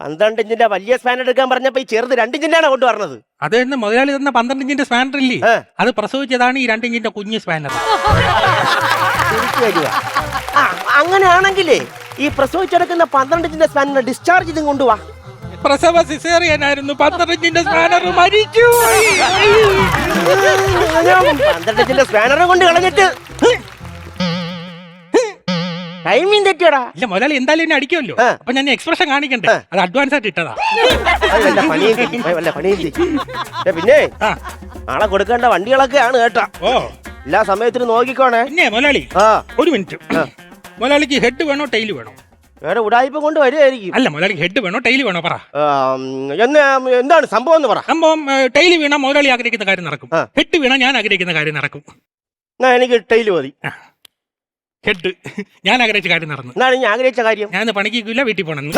12 ഇഞ്ചിന്റെ വലിയ സ്പാൻ എടുക്കാൻ പറഞ്ഞപ്പോ ഈ ചെറുത് 2 ഇഞ്ചിന്റെയാണ് കൊണ്ടുവരണത്. അത് തന്നെ മുതലാളി തന്ന 12 ഇഞ്ചിന്റെ സ്പാനർ ഇല്ലേ, അത് പ്രസവിച്ചതാണ് ഈ 2 ഇഞ്ചിന്റെ കുഞ്ഞ് സ്പാനർ. അങ്ങനെയാണെങ്കിലേ ഈ പ്രസവിച്ചെടുക്കുന്ന 12 ഇഞ്ചിന്റെ സ്പാനിന്റെ ഡിസ്ചാർജ് ഇതും കൊണ്ടുപോവാ. പ്രസവ സിസേറിയനായിരുന്നു, 12 ഇഞ്ചിന്റെ സ്പാനർ മരിച്ചു. 12 ഇഞ്ചിന്റെ സ്പാനർ കൊണ്ട് കളഞ്ഞിട്ട് ടൈമിങ് തെറ്റിയടാ. ഇല്ല മുതലാളി എന്തായാലും എന്നെ അടിക്കുമല്ലോ, അപ്പൊ ഞാൻ എക്സ്പ്രഷൻ കാണിക്കണ്ടേ, അത് അഡ്വാൻസ് ആയിട്ട് ഇട്ടതാ. പിന്നെ നാളെ കൊടുക്കേണ്ട വണ്ടികളൊക്കെയാണ് കേട്ടാ. ഓ എല്ലാ സമയത്തിനും നോക്കിക്കോണേ. പിന്നെ മുതലാളി ഒരു മിനിറ്റ്, മുതലാളിക്ക് ഹെഡ് വേണോ ടൈല് വേണോ? വേറെ ഉടായ്പ കൊണ്ട് വരുമായിരിക്കും. അല്ല മുതലാളിക്ക് ഹെഡ് വേണോ ടൈല് വേണോ പറ. എന്താണ് സംഭവം എന്ന് പറ. സംഭവം ടൈല് വീണാ മുതലാളി ആഗ്രഹിക്കുന്ന കാര്യം നടക്കും, ഹെഡ് വീണാ ഞാൻ ആഗ്രഹിക്കുന്ന കാര്യം നടക്കും. എനിക്ക് ടൈല് മതി. ഹെഡ് ഞാൻ ആഗ്രഹിച്ച കാര്യം നടന്നു. എന്താണ് ഞാൻ ആഗ്രഹിച്ച കാര്യം? ഞാൻ പണിക്കില്ല, വീട്ടിൽ പോകണം.